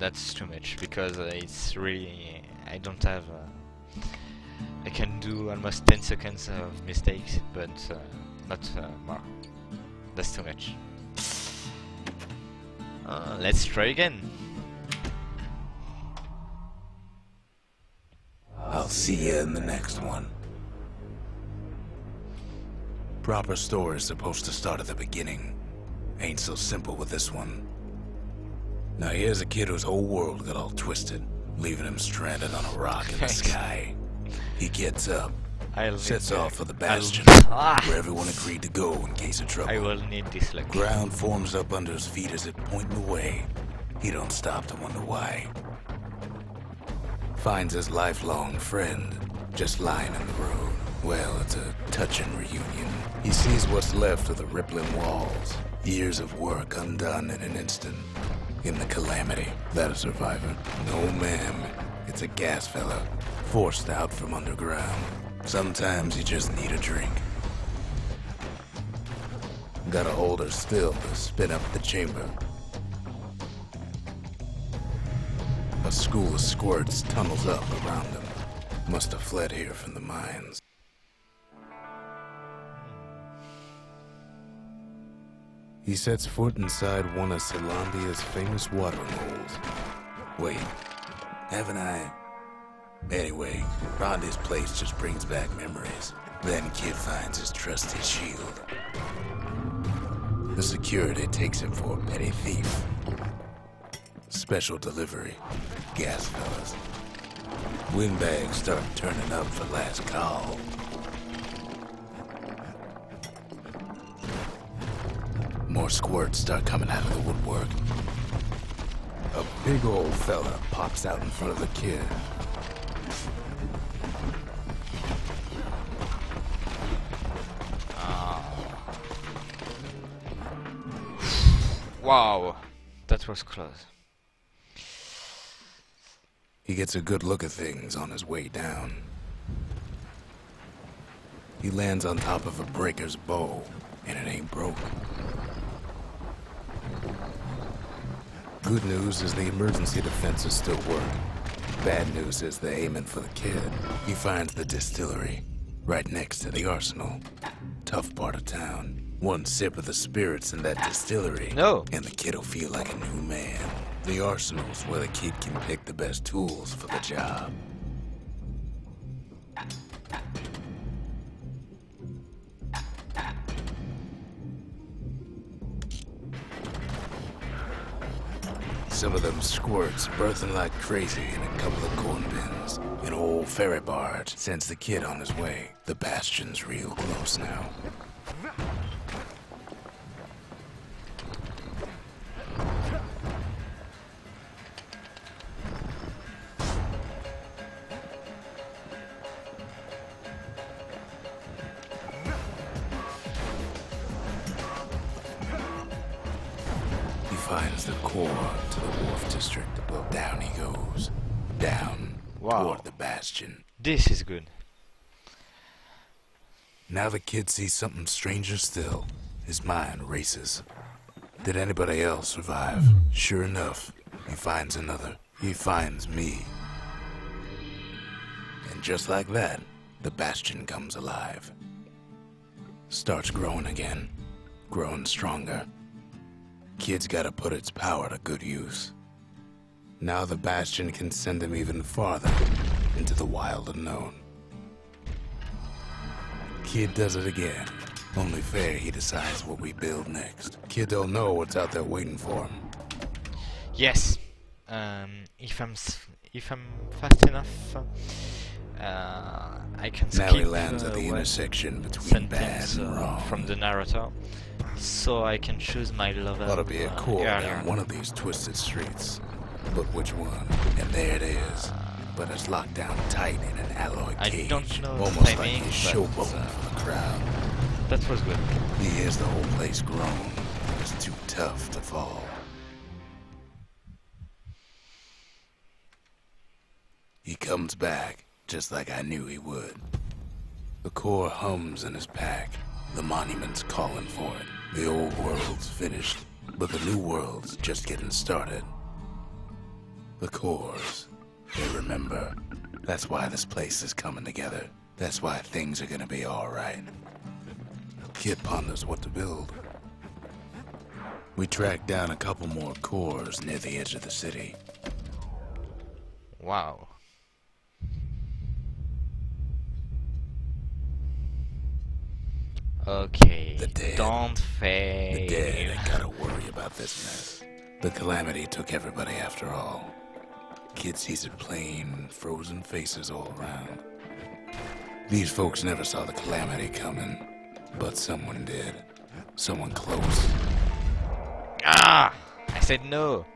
that's too much, because it's really... I don't have... I can do almost 10 seconds of mistakes, but not more. That's too much. Let's try again. I'll see you in the next one. Proper story is supposed to start at the beginning. Ain't so simple with this one. Now here's a kid whose whole world got all twisted, leaving him stranded on a rock in the sky. He gets up, sets off for the Bastion, where everyone agreed to go in case of trouble. I will need this luck. Ground forms up under his feet as it pointing the way. He don't stop to wonder why. Finds his lifelong friend just lying in the road. Well, it's a touching reunion. He sees what's left of the rippling walls. Years of work undone in an instant. In the calamity, that a survivor? No, ma'am. It's a gas fella, forced out from underground. Sometimes you just need a drink. Gotta hold her still to spin up the chamber. A school of squirts tunnels up around him. Must have fled here from the mines. He sets foot inside one of Celandia's famous water holes. Wait, haven't I? Anyway, Rhonda's place just brings back memories. Then kid finds his trusty shield. The security takes him for a petty thief. Special delivery. Gas fellas. Windbags start turning up for last call. More squirts start coming out of the woodwork. A big old fella pops out in front of the kid. Wow, that was close. He gets a good look at things on his way down. He lands on top of a breaker's bow, and it ain't broke. Good news is the emergency defenses still work. Bad news is they're aiming for the kid. He finds the distillery, right next to the arsenal. Tough part of town. One sip of the spirits in that distillery, and the kid'll feel like a new man. The arsenal's where the kid can pick the best tools for the job. Some of them squirts birthing like crazy in a couple of corn bins. An old ferry barge sends the kid on his way. The Bastion's real close now. Finds the core to the wharf district. Well, down he goes. Down toward the Bastion. This is good. Now the kid sees something stranger still. His mind races. Did anybody else survive? Sure enough, he finds another. He finds me. And just like that, the Bastion comes alive. Starts growing again. Growing stronger. Kid's gotta put its power to good use. Now the Bastion can send him even farther into the wild unknown. Kid does it again. Only fair he decides what we build next. Kid don't know what's out there waiting for him. Yes. If I'm fast enough, I can skip now he lands at the intersection between bad and wrong. From the narrator, so I can choose my lover. Ought to be a core down one of these twisted streets. But which one? And there it is. But it's locked down tight in an alloy cage. I don't know almost the timing, like he's showboating for the crowd. That was good. He hears the whole place groan. It's too tough to fall. He comes back, just like I knew he would. The core hums in his pack. The monument's calling for it. The old world's finished, but the new world's just getting started. The cores. They remember. That's why this place is coming together. That's why things are gonna be alright. Kid ponders what to build. We tracked down a couple more cores near the edge of the city. Wow. Okay, The dead. don't fail. The dead ain't gotta worry about this mess. The calamity took everybody after all. Kid sees it plain, frozen faces all around. These folks never saw the calamity coming, but someone did. Someone close. Ah! I said no.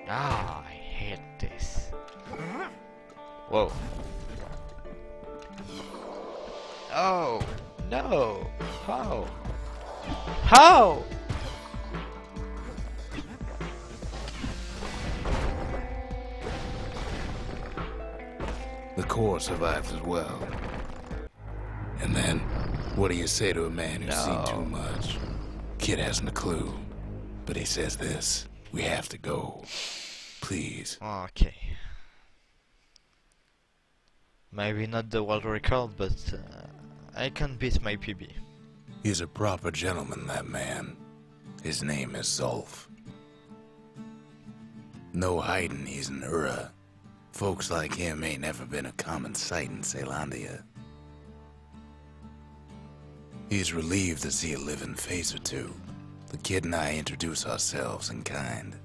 Ah, I hate this. Whoa. Oh, no. How? How? The core survives as well. And then, what do you say to a man who's seen too much? Kid hasn't a clue, but he says this: we have to go. Please. Okay. Maybe not the world record, but I can beat my PB. He's a proper gentleman, that man. His name is Zulf. No hiding he's an Ura. Folks like him ain't never been a common sight in Celandia. He's relieved to see a living face or two. The kid and I introduce ourselves in kind.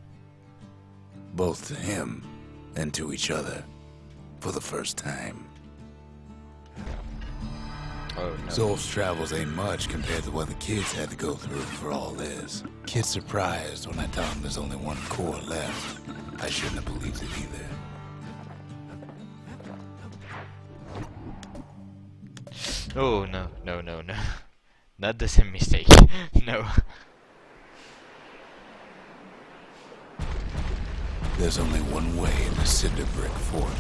Both to him and to each other. For the first time. Oh, no. Zulf's travels ain't much compared to what the kids had to go through for all this. Kid's surprised when I tell him there's only one core left. I shouldn't have believed it either. Oh, no, no, no, no. Not the same mistake. No. There's only one way in the cinder brick fort.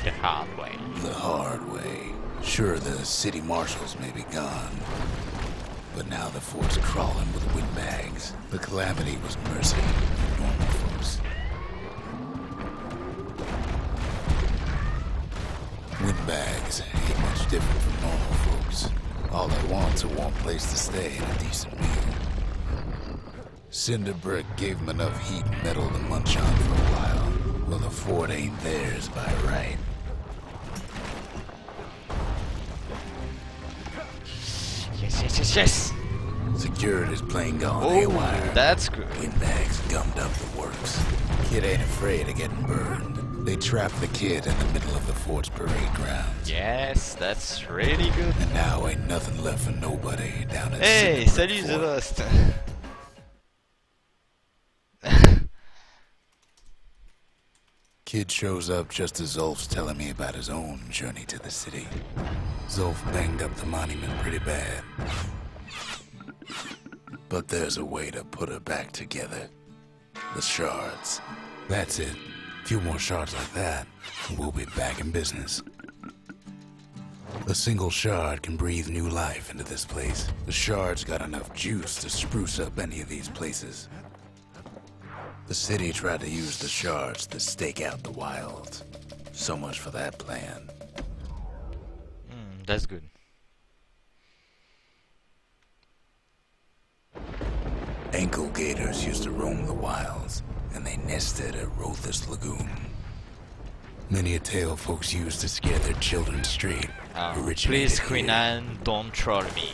The hard way. The hard way. Sure, the city marshals may be gone, but now the fort's crawling with windbags. The calamity was mercy for normal folks. Windbags ain't much different from normal folks. All they want's a warm place to stay and a decent meal. Cinder brick gave them enough heat and metal to munch on for a while. Well, the fort ain't theirs by right. Yes, yes, yes, yes! Security's plain gone Oh, haywire. that's good. Windbags gummed up the works. Kid ain't afraid of getting burned. They trapped the kid in the middle of the fort's parade grounds. Yes, that's really good. And now ain't nothing left for nobody down at Hey, Cinder salut Brick the Fort. Lost. Kid shows up just as Zulf's telling me about his own journey to the city. Zulf banged up the monument pretty bad. But there's a way to put her back together. The shards. That's it. A few more shards like that, and we'll be back in business. A single shard can breathe new life into this place. The shard's got enough juice to spruce up any of these places. The city tried to use the shards to stake out the wilds. So much for that plan. That's good. Ankle gators used to roam the wilds, and they nested at Rothus Lagoon. Many a tale folks used to scare their children straight. originated Please, Queen here. Anne, don't troll me.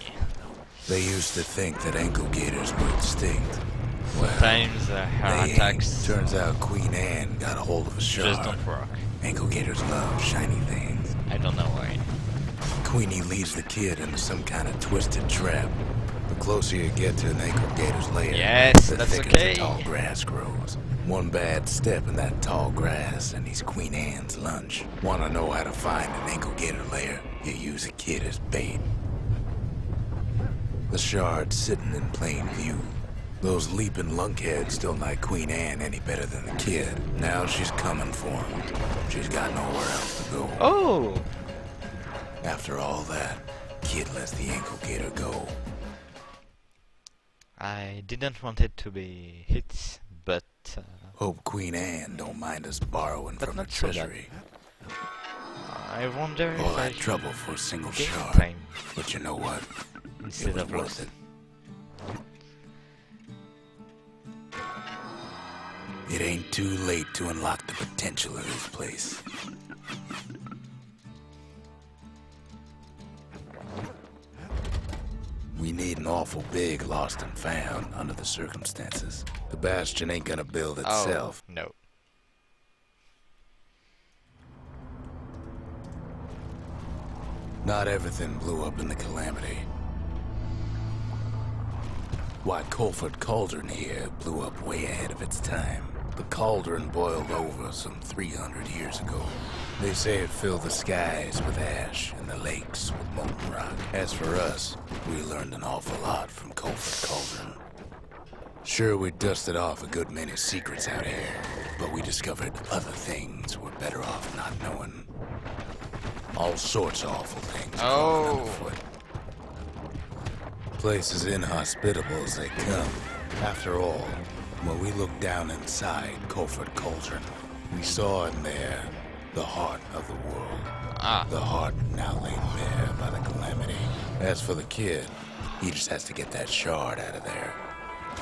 They used to think that ankle gators were extinct. Well, Sometimes her they ain't. attacks Turns out Queen Anne got a hold of a shard. just don't work. Ankle gators love shiny things. I don't know why. Queenie leads the kid into some kind of twisted trap. The closer you get to an ankle gator's lair, Yes, the that's thicker okay. the tall grass grows. One bad step in that tall grass and he's Queen Anne's lunch. Want to know how to find an ankle gator lair? You use a kid as bait. The shard's sitting in plain view. Those leaping lunkheads don't like Queen Anne any better than the kid. Now she's coming for him. She's got nowhere else to go. Oh! After all that, kid lets the ankle gator go. I didn't want it to be hit, but Hope Queen Anne don't mind us borrowing But from the not so bad. treasury. I wonder All if I that trouble for a single gain shard. time But you know what? It instead was of worth loss. it. It ain't too late to unlock the potential of this place. We need an awful big lost and found under the circumstances. The Bastion ain't gonna build itself. Oh, no. Not everything blew up in the Calamity. Why, Colford Cauldron here blew up way ahead of its time. The cauldron boiled over some 300 years ago. They say it filled the skies with ash and the lakes with molten rock. As for us, we learned an awful lot from Colford Cauldron. Sure, we dusted off a good many secrets out here, but we discovered other things we're better off not knowing. All sorts of awful things crawling underfoot. Place as inhospitable as they come. After all, when we looked down inside Colford Cauldron, we saw in there the heart of the world. The heart now laid bare by the Calamity. As for the kid, he just has to get that shard out of there.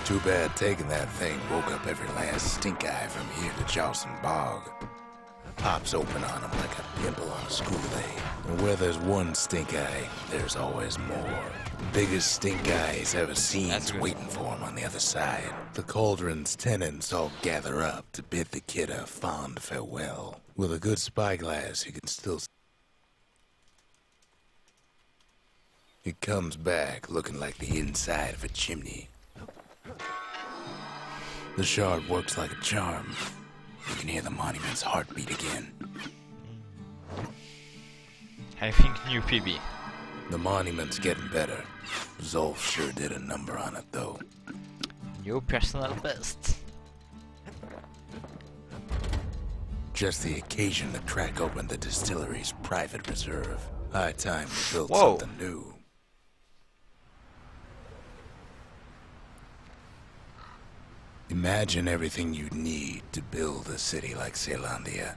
Too bad taking that thing woke up every last stink eye from here to Charleston Bog. Pops open on him like a pimple on a school day. And where there's one stink eye, there's always more. Biggest stink eye he's ever seen's waiting for him on the other side. The cauldron's tenants all gather up to bid the kid a fond farewell. With a good spyglass, you can still see. He comes back looking like the inside of a chimney. The shard works like a charm. You can hear the monument's heartbeat again. I think new PB. The monument's getting better. Zolf sure did a number on it, though. New personal best. Just the occasion to crack open the distillery's private reserve. High time to build Whoa. something new. Imagine everything you'd need to build a city like Caelondia.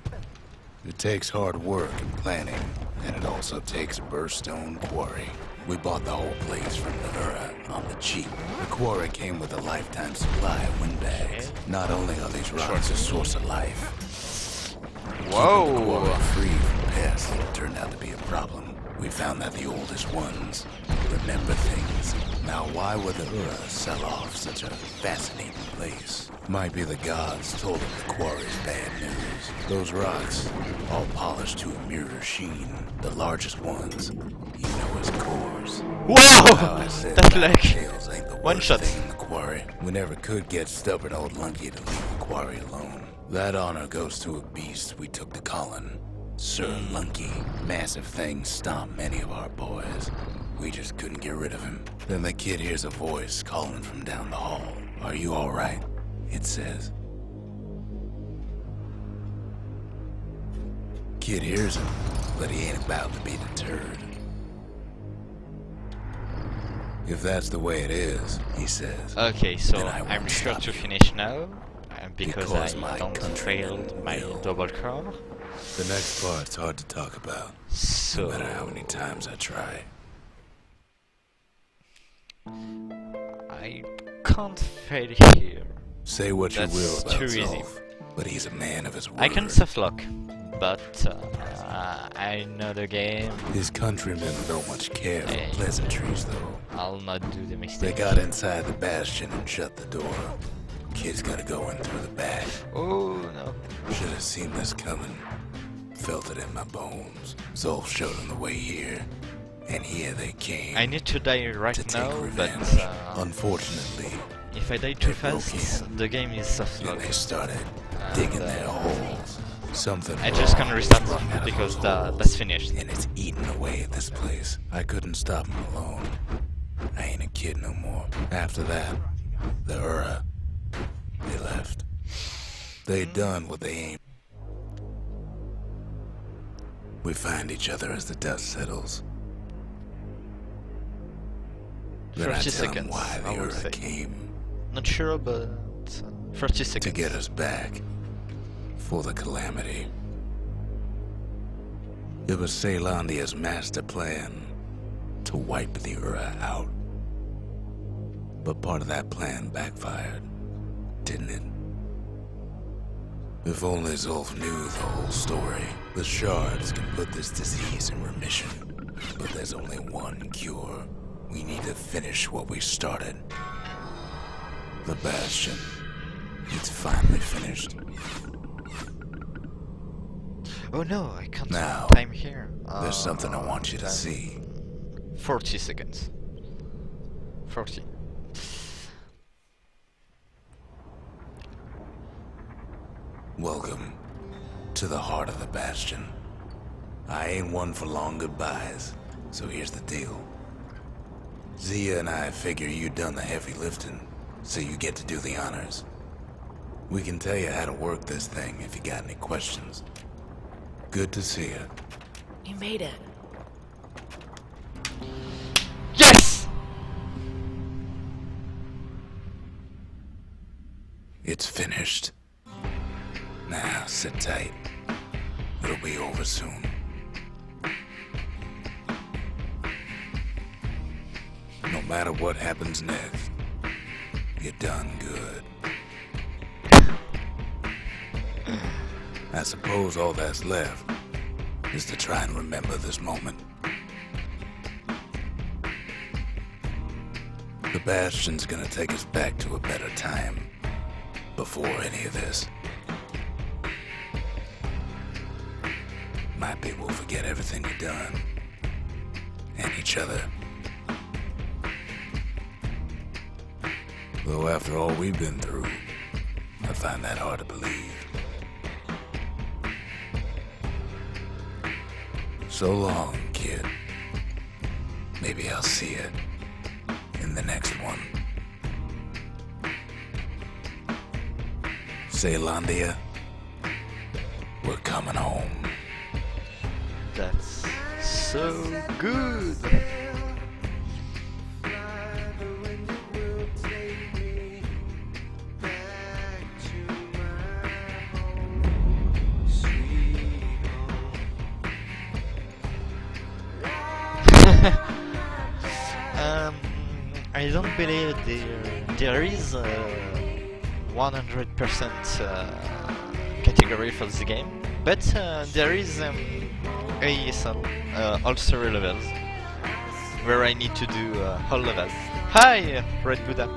It takes hard work and planning, and it also takes a burstone quarry. We bought the whole place from the Ura on the cheap. The quarry came with a lifetime supply of windbags. Not only are these rocks a source of life, Whoa! keeping the quarry free from pests turned out to be a problem. We found that the oldest ones remember things. Now, why would the Ura sell off such a fascinating place? Might be the gods told them the quarry's bad news. Those rocks, all polished to a mirror sheen, the largest ones, you know as cores. Whoa! That's like Tails ain't the one worst shot. thing in the quarry. We never could get stubborn old Lunky to leave the quarry alone. That honor goes to a beast we took to Colin. Sir Lunky. Massive thing stomped many of our boys. We just couldn't get rid of him. Then the kid hears a voice calling from down the hall. Are you alright? It says. Kid hears him, but he ain't about to be deterred. If that's the way it is, he says. Okay, so then I I'm won't sure stop to you. finish now, because Because I my don't countrymen failed my will. double core. The next part's hard to talk about, So no matter how many times I try. I can't fail here. Say what you will That's about too easy. Zolf, but he's a man of his word. I can softlock, but I know the game. His countrymen don't much care for Hey. pleasantries, though. I'll not do the They mistake. got inside the Bastion and shut the door. Kid's gotta go in through the back. Oh no. Should have seen this coming. Felt it in my bones. Zolf showed him the way here, and here they came. I need to die right to take now, but revenge. Unfortunately, if I die too they broke fast, in. the game is then softlock. they started digging their holes. Something I just wrong can restart sprung out of because those that's finished. and it's eating away at this place. I couldn't stop him alone. I ain't a kid no more. After that, the Ura, they left. They done what they ain't. We find each other as the dust settles. Then I 30 tell him seconds, why I the would Ura say. came. Not sure, but 30 to seconds. get us back for the calamity. It was Celandia's master plan to wipe the Ura out. But part of that plan backfired, didn't it? If only Zulf knew the whole story. The shards can put this disease in remission. But there's only one cure. We need to finish what we started. The Bastion. It's finally finished. Oh no, I can't Now, time here. There's something I want you to time. see. 40 seconds. 40. Welcome to the heart of the Bastion. I ain't one for long goodbyes, so here's the deal. Zia and I figure you done the heavy lifting, so you get to do the honors. We can tell you how to work this thing if you got any questions. Good to see you. You made it. Yes! It's finished. Now, sit tight. It'll be over soon. No matter what happens next, you're done good. I suppose all that's left is to try and remember this moment. The Bastion's gonna take us back to a better time before any of this. Might be we'll forget everything we've done and each other. Though after all we've been through, I find that hard to believe. So long, kid. Maybe I'll see you in the next one. Celandia, we're coming home. That's so good! I don't believe there is a 100% category for this game, but there is ASL, all story levels, where I need to do all levels. Hi, RedBuddha!